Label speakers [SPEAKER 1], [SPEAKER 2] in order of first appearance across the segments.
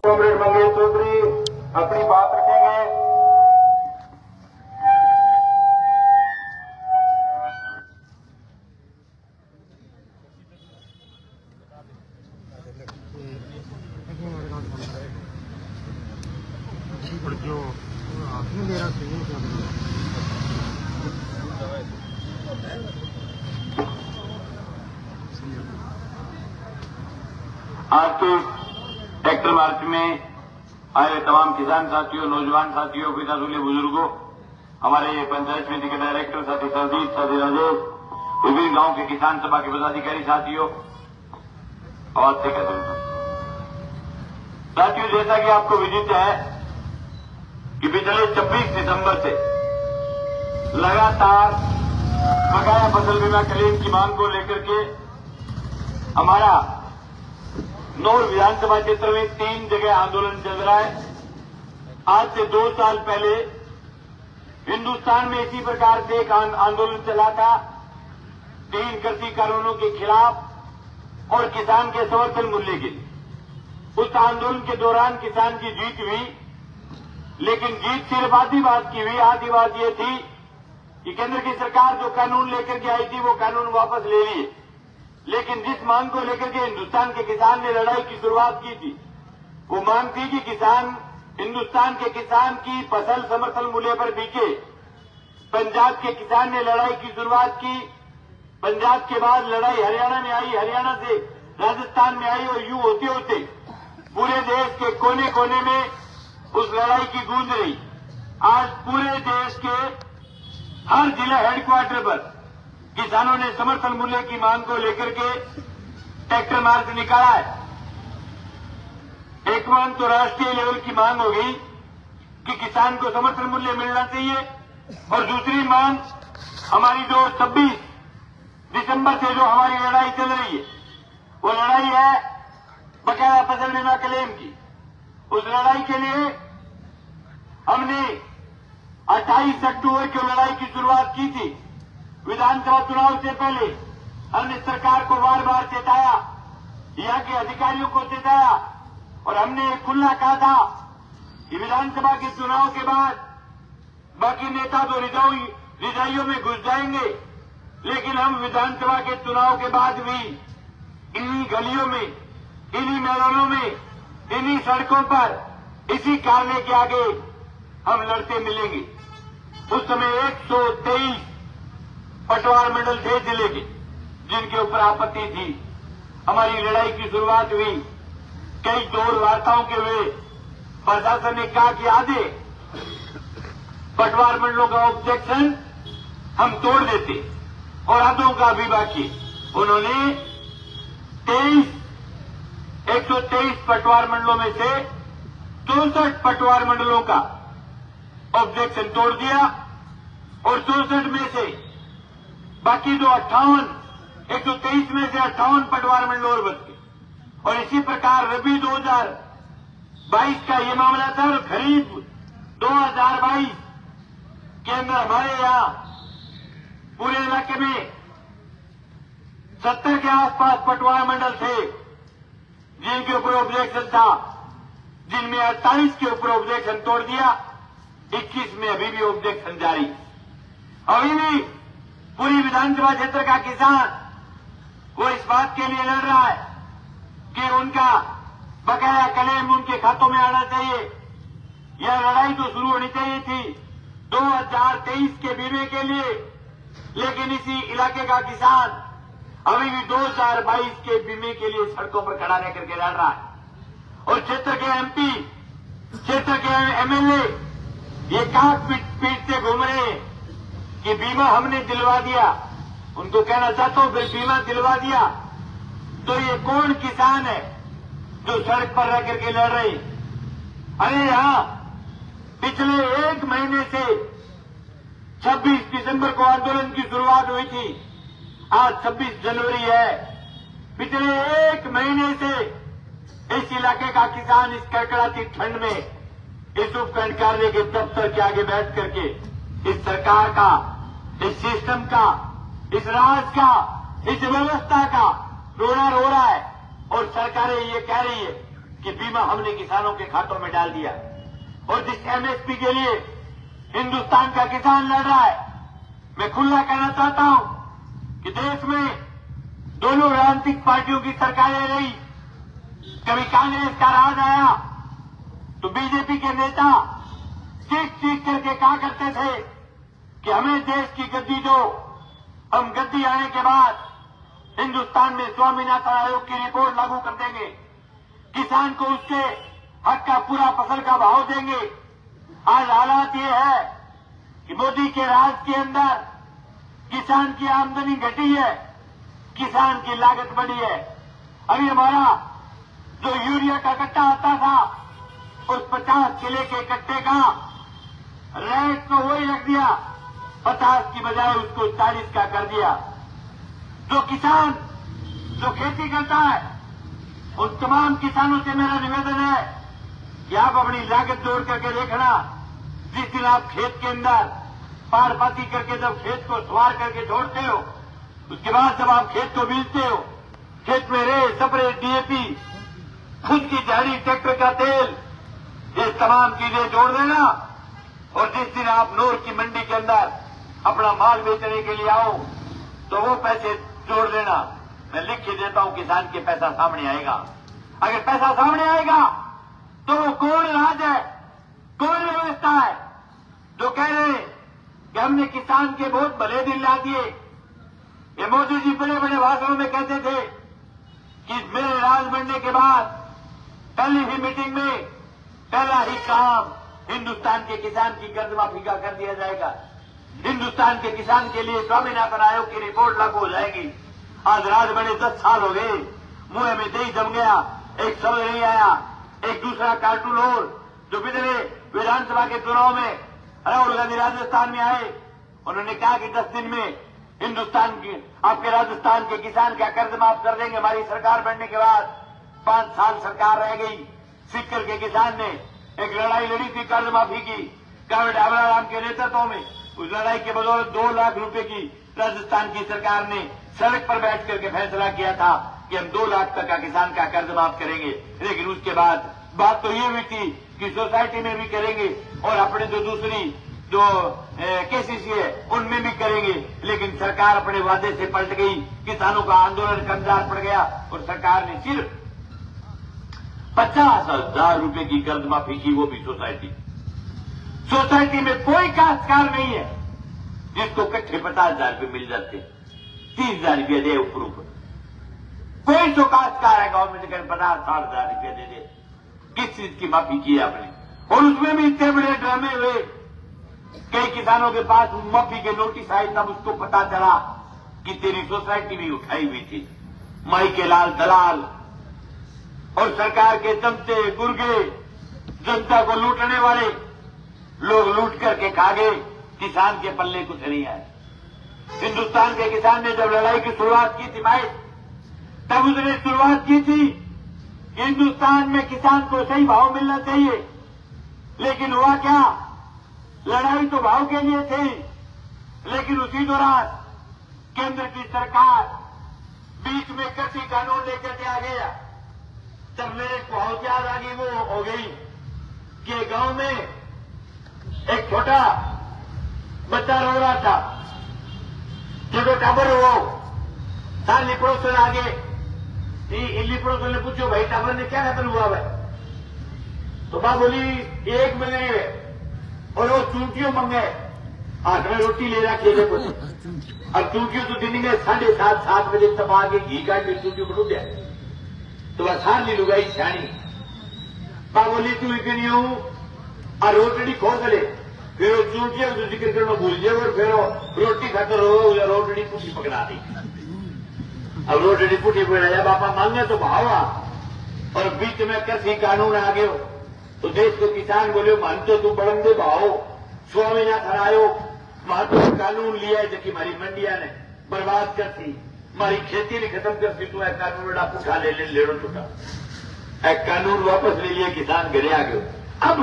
[SPEAKER 1] Comrade Mangesh Chaudhary अपनी बात रखेंगे।
[SPEAKER 2] जो मेरा
[SPEAKER 1] आज के ट्रैक्टर मार्च में आए तमाम किसान साथियों, नौजवान साथियों, पितातुल्य बुजुर्गों, हमारे पंचायत समिति के डायरेक्टर साथी संदीप, साथी राजेश, विभिन्न गांव के किसान सभा के पदाधिकारी साथियों, आवाज से कहते हैं साथियों, जैसा कि आपको विदित है कि पिछले 26 दिसंबर से लगातार बकाया फसल बीमा क्लेम की मांग को लेकर के हमारा नौर विधानसभा क्षेत्र में 3 जगह आंदोलन चल रहा है। आज से 2 साल पहले हिंदुस्तान में इसी प्रकार से एक आंदोलन चला था 3 कृषि कानूनों के खिलाफ और किसान के समर्थन मूल्य के लिए। उस आंदोलन के दौरान किसान की जीत हुई, लेकिन जीत सिर्फ आधी बात की हुई। आधी बात ये थी कि केंद्र की सरकार जो कानून लेकर के आई थी वो कानून वापस ले लिए, लेकिन जिस मांग को लेकर के हिंदुस्तान के किसान ने लड़ाई की शुरुआत की थी वो मांग थी कि हिंदुस्तान के किसान की फसल समर्थन मूल्य पर बिके। पंजाब के किसान ने लड़ाई की शुरुआत की, पंजाब के बाद लड़ाई हरियाणा में आई, हरियाणा से राजस्थान में आई, और यूं होते होते पूरे देश के कोने कोने में उस लड़ाई की गूंज रही। आज पूरे देश के हर जिला हेडक्वार्टर पर किसानों ने समर्थन मूल्य की मांग को लेकर के ट्रैक्टर मार्च निकाला है। एक मांग तो राष्ट्रीय लेवल की मांग हो गई कि किसान को समर्थन मूल्य मिलना चाहिए, और दूसरी मांग हमारी जो 26 दिसंबर से जो हमारी लड़ाई चल रही है वो लड़ाई है बकाया फसल बीमा क्लेम की। उस लड़ाई के लिए हमने 28 अक्टूबर को लड़ाई की शुरुआत की थी। विधानसभा चुनाव से पहले हमने सरकार को बार बार चेताया, यहाँ के अधिकारियों को चेताया, और हमने खुला कहा था कि विधानसभा के चुनाव के बाद बाकी नेता तो रिजाइयों में घुस जाएंगे, लेकिन हम विधानसभा के चुनाव के बाद भी इन्हीं गलियों में, इन्हीं मैदानों में, इन्हीं सड़कों पर, इसी कार्यालय के आगे हम लड़ते मिलेंगे। उस समय 123 पटवार मंडल थे जिले के जिनके ऊपर आपत्ति थी। हमारी लड़ाई की शुरुआत हुई, कई दौर वार्ताओं के हुए। प्रशासन ने कहा कि आधे पटवार मंडलों का ऑब्जेक्शन हम तोड़ देते और आधों का अभी बाकी। उन्होंने 123 पटवार मंडलों में से 64 पटवार मंडलों का ऑब्जेक्शन तोड़ दिया, और 64 में से बाकी जो 123 में से 58 पटवार मंडल और बच गए। और इसी प्रकार रबी 2022 का ये मामला था, और खरीफ 2022 के अंदर हमारे यहाँ पूरे इलाके में 70 के आसपास पटवार मंडल थे जिनके ऊपर ऑब्जेक्शन था, जिनमें 48 के ऊपर ऑब्जेक्शन तोड़ दिया, 21 में अभी भी ऑब्जेक्शन जारी। अभी भी पूरी विधानसभा क्षेत्र का किसान वो इस बात के लिए लड़ रहा है कि उनका बकाया क्लेम उनके खातों में आना चाहिए। यह लड़ाई तो शुरू होनी चाहिए थी 2023 के बीमे के लिए, लेकिन इसी इलाके का किसान अभी भी 2022 के बीमे के लिए सड़कों पर खड़ा रह करके लड़ रहा है। और क्षेत्र के एमपी, क्षेत्र के एमएलए ये काक पीटते घूम रहे हैं कि बीमा हमने दिलवा दिया। उनको कहना चाहता हूं, फिर बीमा दिलवा दिया तो ये कौन किसान है जो सड़क पर रह करके लड़ रहे? अरे यहां पिछले 1 महीने से 26 दिसंबर को आंदोलन की शुरुआत हुई थी, आज 26 जनवरी है। पिछले 1 महीने से इस इलाके का किसान इस कड़कड़ाती ठंड में इस उपखंड कार्यालय के दफ्तर के आगे बैठ करके इस सरकार का, इस सिस्टम का, इस राज का, इस व्यवस्था का रोना रो रहा है। और सरकारें ये कह रही है कि बीमा हमने किसानों के खातों में डाल दिया। और जिस एमएसपी के लिए हिंदुस्तान का किसान लड़ रहा है, मैं खुला कहना चाहता हूं कि देश में दोनों राजनीतिक पार्टियों की सरकारें रही। कभी कांग्रेस का राज आया तो बीजेपी के नेता चीख करके कहा करते थे कि हमें देश की गद्दी दो, हम गद्दी आने के बाद हिंदुस्तान में स्वामीनाथन आयोग की रिपोर्ट लागू कर देंगे, किसान को उसके हक का पूरा फसल का भाव देंगे। आज हालात ये है कि मोदी के राज के अंदर किसान की आमदनी घटी है, किसान की लागत बढ़ी है। अभी हमारा जो यूरिया का कट्टा आता था, उस 50 किले के कट्टे का रेट तो वही रख दिया, 50 की बजाय उसको 40 का कर दिया। जो किसान जो खेती करता है, उन तमाम किसानों से मेरा निवेदन है कि आप अपनी लागत जोड़ करके देखना। जिस दिन आप खेत के अंदर पार पाती करके जब खेत को सवार करके छोड़ते हो, उसके बाद जब आप खेत को बीजते हो, खेत में रे स्प्रे डीएपी, खुद की झाड़ी, ट्रैक्टर का तेल, ये तमाम चीजें जोड़ देना। और जिस दिन आप नूर की मंडी के अंदर अपना माल बेचने के लिए आओ तो वो पैसे जोड़ देना। मैं लिख के देता हूं, किसान के पैसा सामने आएगा। अगर पैसा सामने आएगा तो वो कौन राज है, कौन व्यवस्था है जो कह रहे हैं कि हमने किसान के बहुत भले दिन ला दिए। ये मोदी जी बड़े बड़े भाषणों में कहते थे कि मेरे राज बनने के बाद पहली ही मीटिंग में पहला ही काम हिंदुस्तान के किसान की कर्ज माफी का कर दिया जाएगा। हिंदुस्तान के किसान के लिए स्वामीनाथन आयोग की रिपोर्ट लागू हो जाएगी। आज राज बने 10 साल हो गए, मुंह में दही जम गया, एक शब्द नहीं आया। एक दूसरा कार्टून और जो पिछले विधानसभा के चुनाव में राहुल गांधी राजस्थान में आए, उन्होंने कहा कि 10 दिन में हिंदुस्तान की आपके राजस्थान के किसान का कर्ज माफ कर देंगे। हमारी सरकार बनने के बाद 5 साल सरकार रह गई। सीकर के किसान ने एक लड़ाई लड़ी थी कर्ज माफी की, कांवड़ आबराराम के नेतृत्व में। उस लड़ाई के बदौलत 2 लाख रुपए की राजस्थान की सरकार ने सड़क पर बैठ करके फैसला किया था कि हम 2 लाख तक का किसान का कर्ज माफ करेंगे। लेकिन उसके बाद बात तो ये हुई थी कि सोसाइटी में भी करेंगे और अपने जो दूसरी जो केसीसी है उनमें भी करेंगे। लेकिन सरकार अपने वादे से पलट गई, किसानों का आंदोलन कमजोर पड़ गया और सरकार ने सिर्फ 50,000 रुपए की कर्ज माफी की, वो भी सोसाइटी में कोई काश्तकार नहीं है जिसको इकट्ठे 50,000 रुपये मिल जाते, 30,000 रुपये दे ऊपर। कोई तो काश्तकार है गवर्नमेंट के 50-60,000 रुपये दे दे। किस चीज की माफी की आपने? और उसमें भी इतने बड़े ड्रामे हुए। कई किसानों के पास माफी के नोटिस आए, तब उसको पता चला कि तेरी सोसाइटी भी उठाई हुई थी। माई के लाल दलाल और सरकार के चमचे गुर्गे, जनता को लूटने वाले लोग लूट करके खा गए। किसान के पल्ले कुछ नहीं आए। हिंदुस्तान के किसान ने जब लड़ाई की शुरुआत की थी भाई, तब उसने शुरुआत की थी हिंदुस्तान में किसान को सही भाव मिलना चाहिए। लेकिन हुआ क्या? लड़ाई तो भाव के लिए थी, लेकिन उसी दौरान केंद्र की सरकार बीच में कृषि कानून लेकर के आ गया। तब मेरे बहुत याद आ गई, वो हो गई कि गांव में एक छोटा बच्चा रो रहा था, छोटे टाबर हो, साली पड़ोसन आगे इल्ली पड़ोसन ने पूछो भाई टाबर ने क्या खत्म हुआ भाई? तो मां बोली 1 महीने और वो चूंटियों मंगे, हाथ में रोटी ले रहा खेले को। अब चूंटियों तो दिन में 7:30-7 बजे तब आगे घी काट के चूंटियों को डूब जाए। तो वह साली लुगाई छानी, मां बोली तू इतनी हूं और रोटड़ी खोस ले। फिर वो चूंटियों को जिक्र करना भूल जाए और फिर रोटी खाकर रोटड़ी पुटी पकड़ा दी। अब रोटड़ी पुटी पकड़ाया, बापा मांगे तो भावा और बीच में कृषि कानून आ गयो। तो देश को किसान बोले मानते तू बड़ंदे भाव स्वामीनाथन आयोग महत्व कानून लिया है, जबकि हमारी मंडिया ने बर्बाद करती, हमारी खेती ने खत्म करती। तू एक कानून बड़ा पुठा ले लेड़ो टूटा, एक कानून वापस ले लिया, किसान घरे आ गए। अब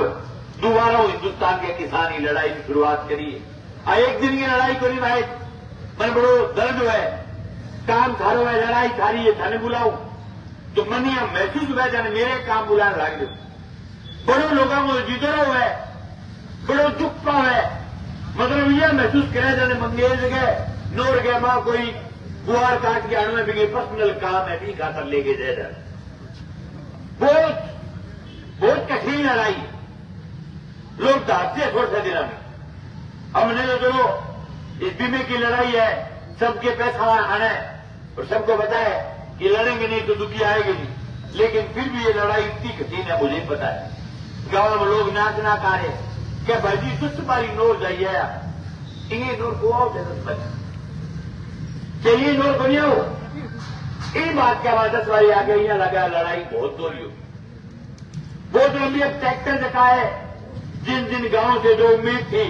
[SPEAKER 1] दोबारा हिंदुस्तान के किसान की लड़ाई की शुरुआत करिए। एक दिन की लड़ाई को नहीं भाई, मन बड़ो दर्द है, काम थारो है, लड़ाई थारी है, थाने बुलाऊ तो मन यह महसूस हुआ जाने मेरे काम बुलाने लग गए बड़ो लोगों को जिधर हुआ बड़ो दुख पाव है मतलब यह महसूस करा जाने मंगेज गए नोर गए मां कोई बुआर काट के आने में भी पर्सनल काम है भी खातर लेके जाए जाए बहुत बहुत कठिन लड़ाई लोग दाते थोड़ा सा दिला में हमने तो चलो इस बीमे की लड़ाई है सबके पैसा आना है और सबको पता है कि लड़ेंगे नहीं तो दुखी आएंगे नहीं लेकिन फिर भी ये लड़ाई इतनी कठिन है मुझे पता है गांव में लोग नाच ना कारे क्या भाजी सुस्त बारी नोर जाइए इंगे नोर को आओ चाहिए नोर को नहीं आओ इन बात के बाद 10 बारी आ गई यहाँ लगा लड़ाई बहुत दोहरी हो बहुत लंबी अब ट्रैक्टर दिखा है जिन जिन गांवों से जो उम्मीद थी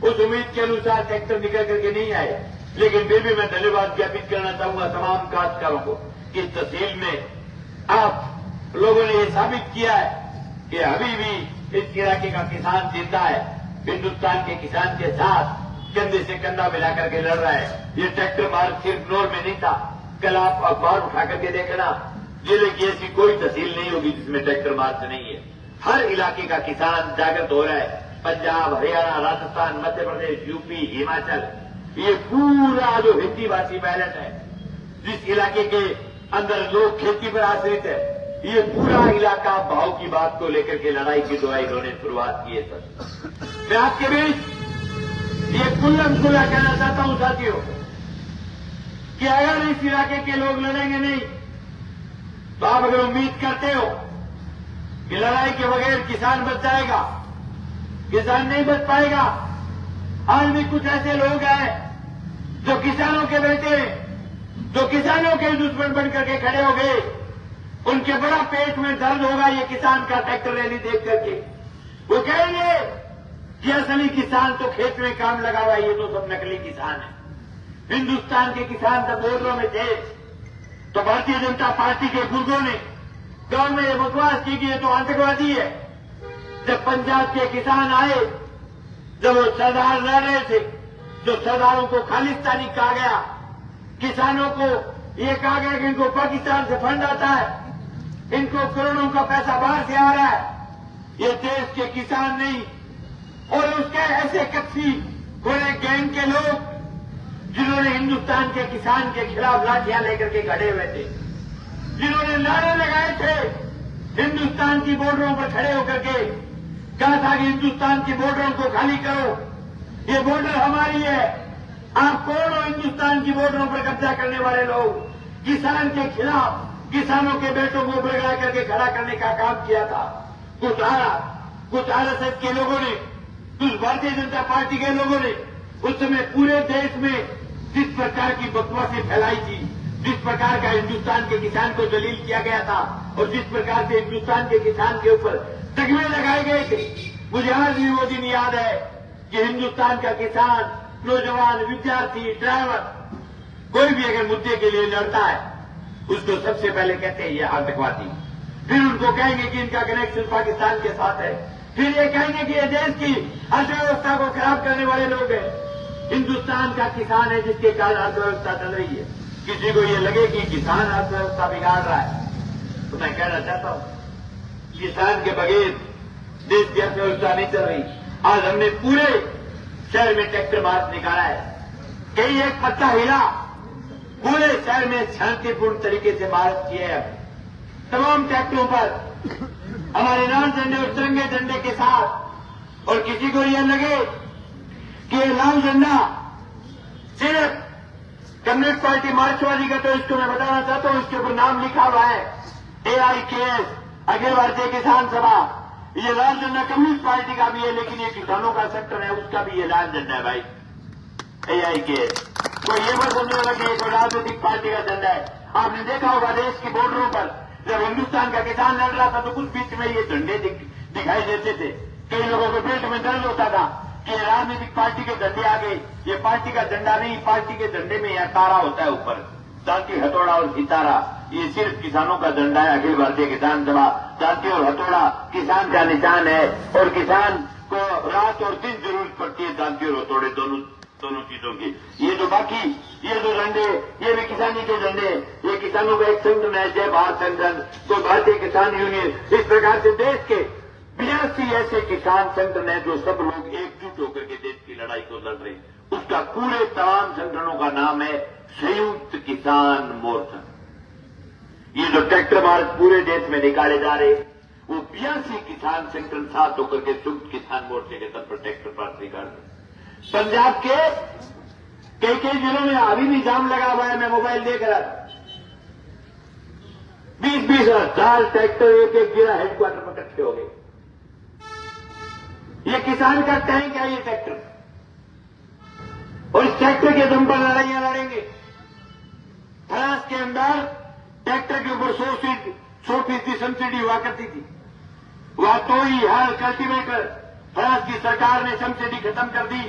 [SPEAKER 1] उस उम्मीद के अनुसार ट्रैक्टर निकल करके नहीं आए लेकिन फिर भी मैं धन्यवाद ज्ञापित करना चाहूंगा तमाम काश्तकारों को कि इस तहसील में आप लोगों ने ये साबित किया है कि अभी भी इस इलाके का किसान जिंदा है हिंदुस्तान के किसान के साथ कंधे से कंधा मिलाकर के लड़ रहा है ये ट्रैक्टर मार्च सिर्फ नोर में नहीं था कल आप अखबार उठा करके देखना जिले की ऐसी कोई तहसील नहीं होगी जिसमें ट्रैक्टर मार्च नहीं है हर इलाके का किसान जागृत हो रहा है पंजाब हरियाणा राजस्थान मध्य प्रदेश यूपी हिमाचल ये पूरा जो हिंदी भाषी बैलेट है जिस इलाके के अंदर लोग खेती पर आश्रित है ये पूरा इलाका भाव की बात को लेकर के लड़ाई की दुआई इन्होंने शुरुआत की है सर मैं आपके बीच ये खुल्लम खुला कहना चाहता हूं साथियों कि अगर इस इलाके के लोग लड़ेंगे नहीं तो आप अगर उम्मीद करते हो कि लड़ाई के बगैर किसान बच जाएगा किसान नहीं बच पाएगा आज भी कुछ ऐसे लोग हैं जो किसानों के बेटे जो किसानों के दुश्मन बन करके खड़े हो गए उनके बड़ा पेट में दर्द होगा ये किसान का ट्रैक्टर रैली देख करके वो कहेंगे कि असली किसान तो खेत में काम लगा हुआ ये तो सब नकली किसान है हिंदुस्तान के किसान जब बॉर्डरों में थे तो भारतीय जनता पार्टी के बुजुर्गों ने गांव में ये बकवास की कि ये तो आतंकवादी है जब पंजाब के किसान आए जब वो सरदार लड़ रहे थे जो सरदारों को खालिस्तानी कहा गया किसानों को ये कहा गया कि इनको पाकिस्तान से फंड आता है इनको करोड़ों का पैसा बाहर से आ रहा है ये देश के किसान नहीं और उसके ऐसे कच्ची पूरे गैंग के लोग जिन्होंने हिंदुस्तान के किसान के खिलाफ लाठियां लेकर के खड़े हुए थे जिन्होंने नारे लगाए थे हिंदुस्तान की बॉर्डरों पर खड़े होकर के कहा था कि हिंदुस्तान की बॉर्डरों को खाली करो ये बॉर्डर हमारी है आप कौन हो हिंदुस्तान की बॉर्डरों पर कब्जा करने वाले लोग किसान के खिलाफ किसानों के बेटों को बरगड़ा करके खड़ा करने का काम किया था कुछ आरएसएस के लोगों ने कुछ भारतीय जनता पार्टी के लोगों ने उस समय पूरे देश में जिस प्रकार की बकवासें फैलाई थी जिस प्रकार का हिंदुस्तान के किसान को दलील किया गया था और जिस प्रकार से हिंदुस्तान के किसान के ऊपर तगमे लगाए गए थे मुझे आज भी वो दिन याद है कि हिंदुस्तान का किसान नौजवान विद्यार्थी ड्राइवर कोई भी अगर मुद्दे के लिए लड़ता है उसको सबसे पहले कहते हैं ये आतंकवादी फिर उनको कहेंगे कि इनका कनेक्शन पाकिस्तान के साथ है फिर ये कहेंगे कि ये देश की अर्थव्यवस्था को खराब करने वाले लोग हैं हिंदुस्तान का किसान है जिसके कारण अर्थव्यवस्था चल रही है किसी को ये लगे कि किसान अर्थव्यवस्था बिगाड़ रहा है तो मैं कहना चाहता हूं किसान के बगैर देश की अर्थव्यवस्था नहीं चल रही आज हमने पूरे शहर में ट्रैक्टर मार्च निकाला है कहीं एक पत्ता हिला पूरे शहर में शांतिपूर्ण तरीके से मार्च किए हैं तमाम ट्रैक्टरों पर हमारे लाल झंडे और तिरंगे झंडे के साथ और किसी को यह लगे कि ये लाल झंडा सिर्फ कम्युनिस्ट पार्टी मार्क्सवादी का तो इसको मैं बताना चाहता हूं इसके ऊपर नाम लिखा हुआ है AIKS अखिल भारतीय किसान सभा ये लाल झंडा कम्युनिस्ट पार्टी का भी है लेकिन ये किसानों का सेक्टर है उसका भी ये लाल झंडा है भाई AIKS तो ये मत समझने लगे एक राजनीतिक पार्टी का झंडा है आपने देखा होगा देश की बॉर्डरों पर जब हिंदुस्तान का किसान लड़ रहा था तो कुछ बीच में ये झंडे दिखाई देते थे कई लोगों को पेट में दर्द होता था कि राजनीतिक पार्टी के झंडे आ गए ये पार्टी का झंडा नहीं पार्टी के झंडे में यह तारा होता है ऊपर जाति हथौड़ा और सितारा ये सिर्फ किसानों का झंडा है अखिल भारतीय किसान सभा जाति और हथौड़ा किसान का निशान है और किसान को रात और दिन जरूरत पड़ती है जाति और हथौड़े दोनों दोनों चीजों की। ये जो बाकी ये जो झंडे, ये भी किसानी के झंडे, ये किसानों का एक संगठन है, जय भारत संगठन, तो भारतीय किसान यूनियन। इस प्रकार से देश के 82 ऐसे किसान संगठन है जो सब लोग एकजुट होकर के देश की लड़ाई को लड़ रहे हैं। उसका पूरे तमाम संगठनों का नाम है संयुक्त किसान मोर्चा। ये जो ट्रैक्टर मार्च पूरे देश में निकाले जा रहे हैं, वो 82 किसान संगठन साथ होकर के संयुक्त किसान मोर्चे के तौर पर ट्रैक्टर मार्च निकाल रहे हैं। पंजाब के कई जिलों में अभी भी जाम लगा हुआ है, मैं मोबाइल देख रहा था। 20-20 हजार ट्रैक्टर एक एक जिला हेडक्वार्टर पर इकट्ठे हो गए। ये किसान का टैंक है, ये ट्रैक्टर, और इस ट्रैक्टर के दम पर लड़ाइयां लड़ेंगे। फ्रांस के अंदर ट्रैक्टर के ऊपर 100% सब्सिडी हुआ करती थी। वह तो ही हर कल्टीवेटर फ्रांस की सरकार ने सब्सिडी खत्म कर दी।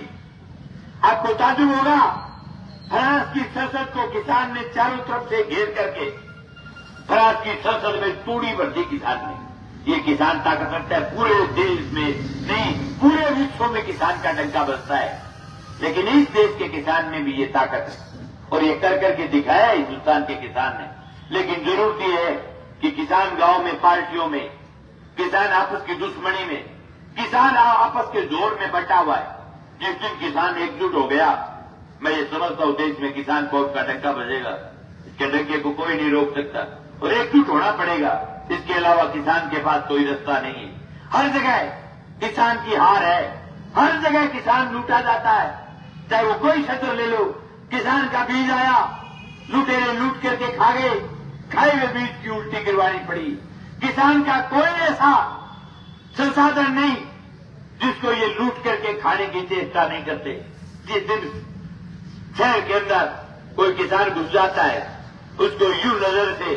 [SPEAKER 1] आपको ताजुब होगा, फ्रांस की संसद को किसान ने चारों तरफ से घेर करके फ्रांस की संसद में तूड़ी भर दी किसान ने। ये किसान ताकत रखता है, पूरे देश में नहीं पूरे विश्व में किसान का डंका बजता है। लेकिन इस देश के किसान में भी ये ताकत है और ये कर करके दिखाया हिंदुस्तान के किसान ने। लेकिन जरूरत यह है कि किसान गांव में, पार्टियों में, किसान आपस की दुश्मनी में, किसान आपस के जोर में बटा हुआ है। जिस दिन किसान एकजुट हो गया, मैं ये समझता हूं देश में किसान कौम का डंका बजेगा। इसके डंके को कोई नहीं रोक सकता और एकजुट होना पड़ेगा। इसके अलावा किसान के पास कोई रास्ता नहीं है। हर जगह किसान की हार है, हर जगह किसान लूटा जाता है। चाहे वो कोई क्षेत्र ले लो, किसान का बीज आया, लुटेरे लूट करके खा गए, खाए हुए बीज की उल्टी गिरवानी पड़ी। किसान का कोई ऐसा संसाधन नहीं जिसको ये लूट करके खाने की चेष्टा नहीं करते। जिस दिन शहर के अंदर कोई किसान घुस जाता है, उसको यूं नजर से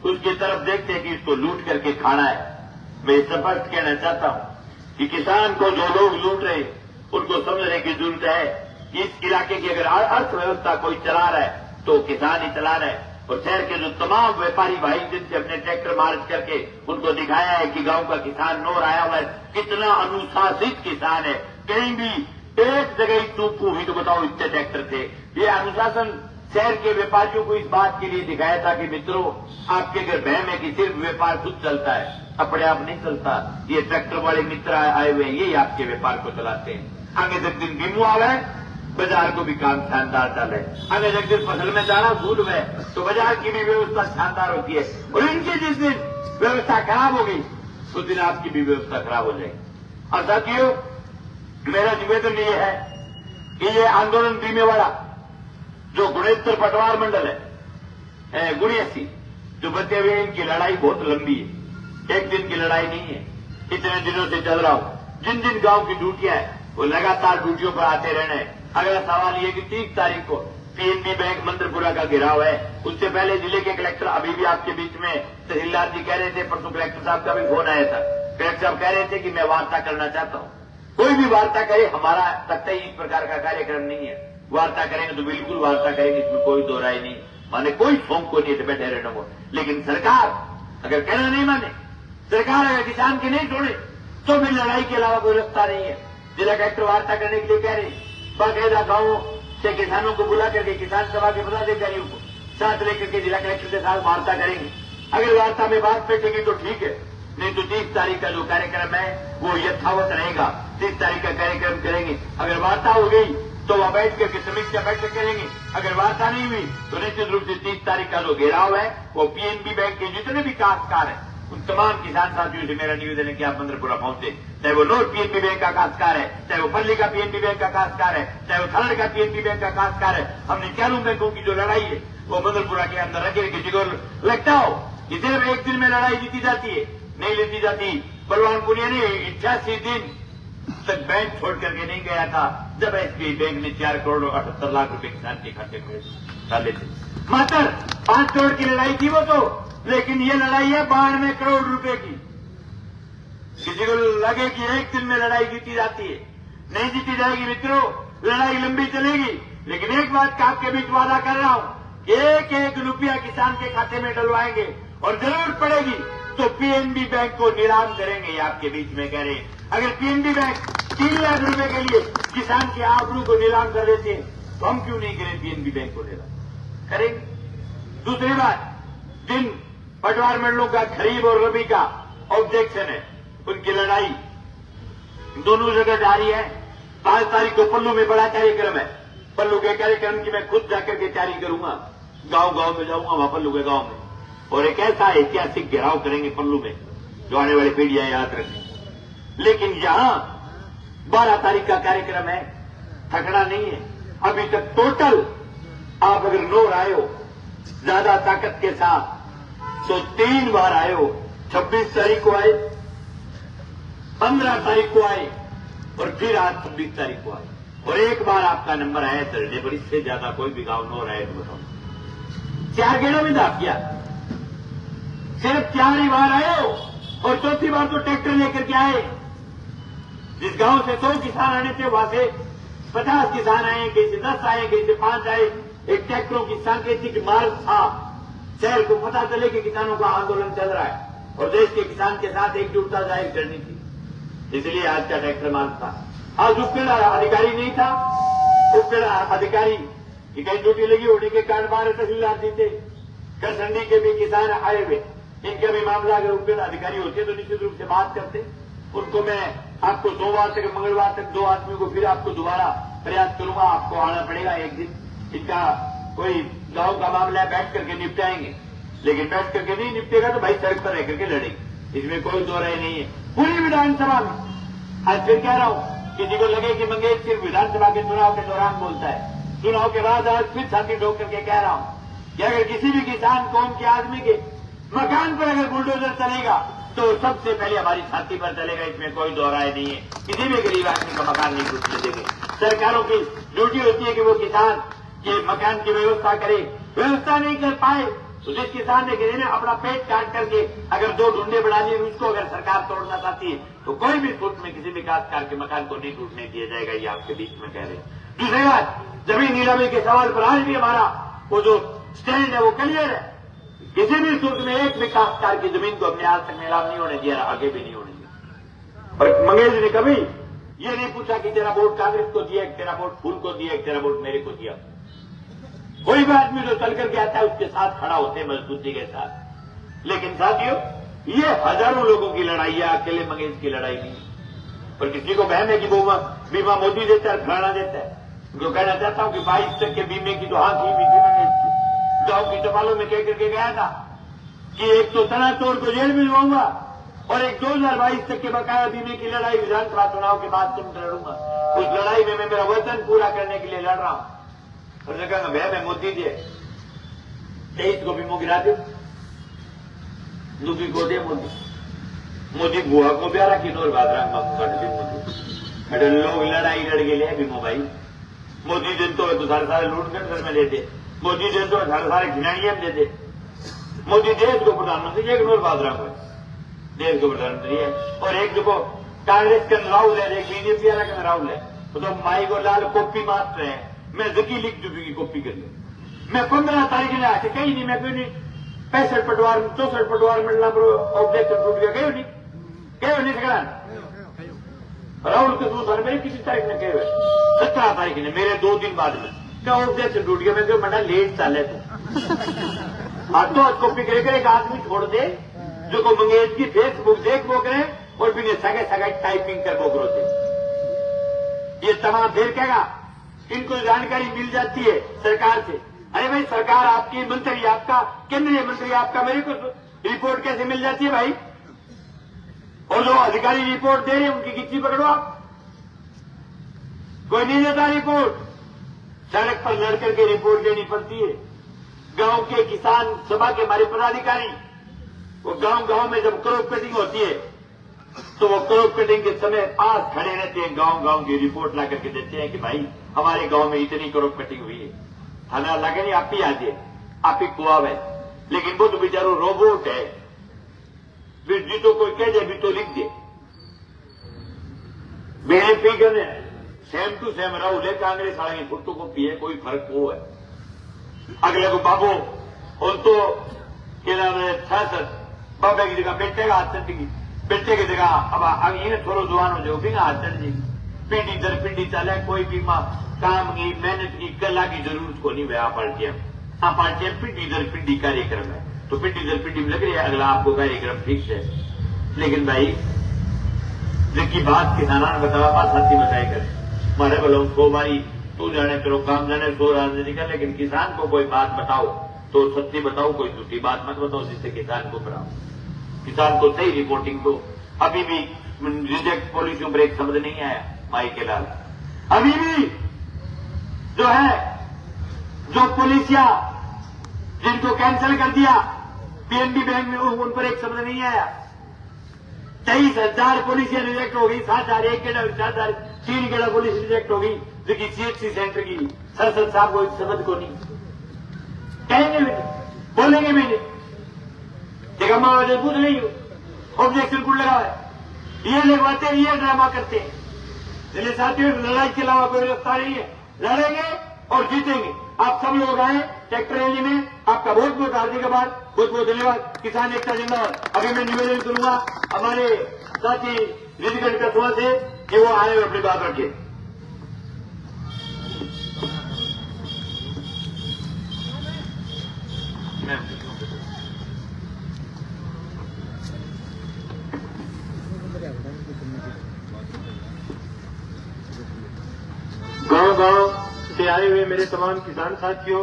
[SPEAKER 1] उसकी तरफ देखते हैं कि इसको लूट करके खाना है। मैं स्पष्ट कहना चाहता हूं कि किसान को जो लोग लूट रहे उनको समझने की जरूरत है कि इस इलाके की अगर अर्थव्यवस्था कोई चला रहा है तो किसान ही चला रहा है। और शहर के जो तमाम व्यापारी भाई जिनसे अपने ट्रैक्टर मार्च करके उनको दिखाया है कि गांव का किसान नोर आया हुआ है, कितना अनुशासित किसान है। कहीं भी एक जगह ही चूक हुई तो बताओ इतने ट्रैक्टर थे। ये अनुशासन शहर के व्यापारियों को इस बात के लिए दिखाया था कि मित्रों, आपके घर बहम है कि सिर्फ व्यापार खुद चलता है, अपने आप नहीं चलता। ये ट्रैक्टर वाले मित्र आए हुए हैं, यही आपके व्यापार को चलाते हैं। आगे जब दिन बीमू आवे, बाजार को भी काम शानदार चल है। अगर एक दिन फसल में दाना भूल हुए तो बाजार की भी व्यवस्था शानदार होती है। और इनकी जिस दिन व्यवस्था खराब होगी उस दिन आपकी भी व्यवस्था खराब हो जाएगी। और साथियों, मेरा निवेदन ये है कि ये आंदोलन बीमे वाला जो गुणेश्वर पटवार मंडल है, गुणियासी, जो बचे हुए, इनकी लड़ाई बहुत लंबी है, एक दिन की लड़ाई नहीं है। इतने दिनों से चल रहा हूं। जिन जिन गांव की ड्यूटियां है वो लगातार ड्यूटियों पर आते रहना है। अगला सवाल ये कि 30 तारीख को पीएनबी बैंक मंत्रपुरा का घेराव है। उससे पहले जिले के कलेक्टर, अभी भी आपके बीच में तहसीलदार जी कह रहे थे, परसों कलेक्टर साहब का भी फोन आया था। कलेक्टर साहब कह रहे थे कि मैं वार्ता करना चाहता हूं। कोई भी वार्ता करे, हमारा कतई इस प्रकार का कार्यक्रम नहीं है। वार्ता करेंगे तो बिल्कुल वार्ता करेंगे, इसमें कोई दो राय नहीं। माने कोई सोम को नहीं बैठे रहना हो। लेकिन सरकार अगर कहना नहीं माने, सरकार अगर किसान के नहीं छोड़े तो फिर लड़ाई के अलावा कोई रास्ता नहीं है। जिला कलेक्टर वार्ता करने के लिए कह रहे, बाकायदा गांवों से किसानों को बुला करके किसान सभा के पदाधिकारियों को साथ लेकर के जिला कलेक्टर के साथ वार्ता करेंगे। अगर वार्ता में बात बैठेगी तो ठीक है, नहीं तो 30 तारीख का जो कार्यक्रम है वो यथावत रहेगा। 30 तारीख का कार्यक्रम करेंगे। अगर वार्ता हो गई तो वह बैठ करके समीक्षा बैठक करेंगे। अगर वार्ता नहीं हुई तो निश्चित रूप से 30 तारीख का जो घेराव है वो पीएनबी बैंक के जितने भी काश्तकार हैं उन तमाम किसान साथियों से मेरा निवेदन है कि आप मंत्रपुरा पहुंचे। चाहे वो नोट पीएनबी बैंक का काश्तकार है, चाहे वो पल्ली का पीएनबी बैंक का काश्तकार है, चाहे वो थलड़ का पीएनबी बैंक का काश्तकार है। हमने चारों बैंकों की जो लड़ाई है वो मंत्रपुरा के अंदर रखे। किसी को लगता हो कि सिर्फ एक दिन में लड़ाई जीती जाती है, नहीं जीती जाती। बलवान पुनिया ने 88 दिन तक बैंक छोड़ करके नहीं गया था जब एसबीआई बैंक ने 4 करोड़ 78 लाख रुपए किसान के खाते में डाले थे। मात्र 5 करोड़ की लड़ाई थी वो तो, लेकिन ये लड़ाई है 92 करोड़ रुपए की। किसी को लगे कि एक दिन में लड़ाई जीती जाती है, नहीं जीती जाएगी मित्रों। लड़ाई लंबी चलेगी। लेकिन एक बात का आपके बीच वादा कर रहा हूं, एक एक रुपया किसान के खाते में डलवाएंगे और जरूरत पड़ेगी तो पीएनबी बैंक को नीलाम करेंगे, ये आपके बीच में कह रहे हैं। अगर पीएनबी बैंक 3 लाख रुपए के लिए किसान के आबरू को नीलाम कर देते हैं तो हम क्यों नहीं करें पीएनबी बैंक को नीलाम करेंगे। दूसरी बात, जिन पटवार मंडलों का खरीफ और रबी का ऑब्जेक्शन है, उनकी लड़ाई दोनों जगह जारी है। 5 तारीख को पल्लू में बड़ा कार्यक्रम है। पल्लू के कार्यक्रम की मैं खुद जाकर के तैयारी करूंगा, गांव गांव में जाऊंगा, वहां पल्लू के गांव में, और एक ऐसा ऐतिहासिक घेराव करेंगे पल्लू में जो आने वाली पीढ़ियां याद रखें। लेकिन यहां 12 तारीख का कार्यक्रम है, थकना नहीं है। अभी तक टोटल आप अगर 9 आए हो ज्यादा ताकत के साथ तो 3 बार आए हो। 26 तारीख को आए, 15 तारीख को आए और फिर आज 26 तारीख को आए, और एक बार आपका नंबर आया धरने पर। इससे ज्यादा कोई भी गांव 9 आए तो बताओ। 4 गेड़ों में दाप किया, सिर्फ 4 ही बार आए हो, और चौथी बार तो ट्रैक्टर लेकर के आए। जिस गांव से 100 किसान आने थे वहां से 50 किसान आए, कहीं से 10 आए, कहीं से 5 आए। एक ट्रैक्टरों की सांकेतिक मार्ग था, शहर को पता चले कि किसानों का आंदोलन चल रहा है और देश के किसान के साथ एकजुटता जाहिर करनी थी, इसलिए आज का ट्रैक्टर मार्ग था। आज उपकेड़ा अधिकारी नहीं था, उपकेड़ा अधिकारी की कहीं ड्यूटी लगी होने के कारण 12 तहसीलदार जीते। करसंडी के भी किसान आए हुए, इनका भी मामला अगर उपकेड़ा अधिकारी होते तो निश्चित रूप से बात करते। उनको मैं आपको सोमवार तक मंगलवार तक 2 आदमियों को फिर आपको दोबारा प्रयास करूंगा, आपको आना पड़ेगा एक दिन। इनका कोई गांव का मामला है, बैठ करके निपटाएंगे, लेकिन बैठ करके नहीं निपटेगा तो भाई सड़क पर रह करके लड़ेंगे, इसमें कोई दो राय नहीं है। पूरी विधानसभा में आज फिर कह रहा हूं, किसी को लगे कि मंगेश सिर्फ विधानसभा के चुनाव के दौरान बोलता है, चुनाव के बाद आज फिर छाती ठोक करके कह रहा हूं कि अगर किसी भी किसान कौम के आदमी के मकान पर अगर बुलडोजर चलेगा तो सबसे पहले हमारी छाती पर चलेगा, इसमें कोई दो राय नहीं है। किसी भी गरीब आदमी का मकान नहीं टूटने देंगे। सरकारों की ड्यूटी होती है कि वो किसान के मकान की व्यवस्था करे, व्यवस्था नहीं कर पाए तो जिस किसान ने गिरे ने अपना पेट काट करके अगर 2 ढूंढे बढ़ा लिए, उसको अगर सरकार तोड़ना चाहती है तो कोई भी सूरत में किसी भी काश्तकार के मकान को नहीं टूटने दिया जाएगा, ये आपके बीच में कह रहे हैं। दूसरी बात, जमीन नीलामी के सवाल पर आज भी हमारा वो जो स्टैंड है वो क्लियर है। किसी भी सूरत में एक भी काश्तकार की जमीन को हमने आज तक नीलाम नहीं होने दिया, आगे भी नहीं होने दिया। और मंगेश ने कभी ये नहीं पूछा कि तेरा वोट कांग्रेस को दिया, तेरा वोट फूल को दिया, तेरा वोट मेरे को दिया। कोई भी आदमी जो चल करके आता है उसके साथ खड़ा होते हैं मजबूती के साथ। लेकिन साथियों, ये हजारों लोगों की लड़ाई है, अकेले मंगेश की लड़ाई नहीं। पर किसी को बहन है कि वो बीमा मोदी देता है, फलाना देता है। जो कहना चाहता हूं कि 22 के बीमे की तो हाँ की हुई थी मंगेश की। गांव की टपालों में कह करके गया था कि एक तो तना चोर को जेल में लूंगा और एक 2022 तक के बकाया बीमे की लड़ाई विधानसभा चुनाव के बाद तुम लड़ूंगा। उस लड़ाई में मैं मेरा वचन पूरा करने के लिए लड़ रहा हूं। और जगह भैया मैं मोदी जी 23 को बीमो गिरा दे, दुखी को दे मोदी बुआ को प्यारा किन्नौर बादरा मोदी लोग लड़ाई लड़ के लिए बीमो भाई। मोदी दिन तो सारे लूट कर घर में लेते, मोदी दिन तो सारे खिलाड़ियां देते। मोदी देश को प्रधानमंत्री, एक नूर बादरा को देश को प्रधानमंत्री है, और एक जो कांग्रेस के राहुल है, एक बीजेपी वाला का राहुल है, वो तो माई को लाल कॉपी मास्टर है। मैं जकी लिख चुकी की कॉपी कर लू। मैं 15 तारीख ने आके कहीं नहीं, मैं कोई नहीं 65 पटवार 64 पटवार मिलना ऑब्जेक्शन टूट गया, गए नहीं सकता राहुल के दूसरे मेरे किसी तारीख ने कहे हुए 17 तारीख ने, मेरे 2 दिन बाद में क्या ऑब्जेक्शन टूट गया। मैं क्यों मंडा लेट चाल है तू आज तो आज कॉपी करे एक आदमी छोड़ दे जो को मंगेश की फेसबुक देख वो करे और बिना सगे सगे टाइपिंग कर बोकरो थे। ये तमाम देर कहेगा इनको जानकारी मिल जाती है सरकार से। अरे भाई सरकार आपकी, मंत्री आपका, केंद्रीय मंत्री आपका, मेरे को रिपोर्ट कैसे मिल जाती है भाई? और जो अधिकारी रिपोर्ट दे रहे हैं उनकी गिच्ची पकड़ो आप। कोई नहीं देता रिपोर्ट, सड़क पर लड़ करके रिपोर्ट देनी पड़ती है। गांव के किसान सभा के हमारे पदाधिकारी वो गांव गांव में जब क्रॉप कटिंग होती है तो वो क्रॉप कटिंग के समय पास खड़े रहते हैं, गांव गांव की रिपोर्ट ला करके देते हैं कि भाई हमारे गांव में इतनी क्रॉप कटिंग हुई है। थाना लगे नहीं, आप ही आ जाए, आप ही कुआव है। लेकिन वो तो बेचारो रोबोट है, फिर जी तो कोई कह दे भी तो लिख दे। मेरे फिगर है सेम टू सेम राहुल है, कांग्रेस वाले की फोटो कॉपी है, कोई फर्क वो है। अगले को बाबू और तो क्या नाम है 66 बाबे की जगह बेटे का हाथ चढ़ेगी, बेटे की जगह अब ये थोड़ा जुआन हो जाओ भी हाथ चढ़ जाएगी। पिंडी दर पिंडी चले, कोई भी काम की मेहनत की कला की जरूरत को नहीं हुआ पार्टियां। हाँ, पार्टियां पिंडी दर पिंडी कार्यक्रम है, तो पिंडी दर पिंडी में लग रही है अगला आपको कार्यक्रम फिक्स है। लेकिन भाई जिनकी बात किसाना ने बताया बात सच्ची बताई करे, हमारे बोलो सो बारी तू जाने तेरो काम जाने सो राजनीति का, लेकिन किसान को कोई बात बताओ तो सच्ची बताओ, कोई झूठी बात मत बताओ जिससे किसान को बढ़ाओ, किसान को सही रिपोर्टिंग दो। अभी भी रिजेक्ट पॉलिसियों पर एक शब्द नहीं आया माई के लाल। अभी भी जो है जो पॉलिसियां जिनको कैंसिल कर दिया पीएनबी बैंक में, उन पर एक शब्द नहीं आया। 23,000 पॉलिसियां रिजेक्ट हो गई, 7,000 एक गेड़ा, 4,000 3 गेड़ा पॉलिसी रिजेक्ट हो गई, जो कि सीएचसी सेंटर की सरसद साहब को समझ को नहीं कहेंगे, बोलेंगे मैंने देखा मैं पूछ नहीं हूं, ऑब्जेक्शन कुल लगा है, ये लगवाते हैं, ये ड्रामा करते हैं। इसलिए साथियों, लड़ाई के अलावा कोई रास्ता नहीं है, लड़ेंगे और जीतेंगे। आप सब लोग आए ट्रैक्टर रैली में, आपका बहुत बहुत हार्दिक आभार, बहुत बहुत धन्यवाद। किसान एकता जिंदाबाद। अभी मैं निवेदन करूंगा हमारे साथी रिजगढ़ कथुआ से कि वो आए और अपनी बात रखें।
[SPEAKER 2] गांव से आए हुए मेरे तमाम किसान साथियों,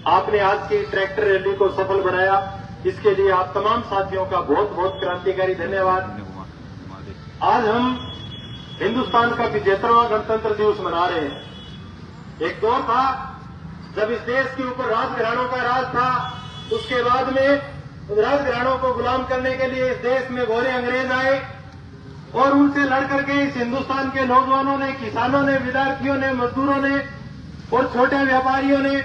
[SPEAKER 2] आपने आज की ट्रैक्टर रैली को सफल बनाया, इसके लिए आप तमाम साथियों का बहुत बहुत क्रांतिकारी धन्यवाद। आज हम हिंदुस्तान का 75वां गणतंत्र दिवस मना रहे हैं। एक दौर था जब इस देश के ऊपर राजघरानों का राज था, उसके बाद में राजघरानों को गुलाम करने के लिए इस देश में गोरे अंग्रेज आए और उनसे लड़ करके इस हिंदुस्तान के नौजवानों ने, किसानों ने, विद्यार्थियों ने, मजदूरों ने और छोटे व्यापारियों ने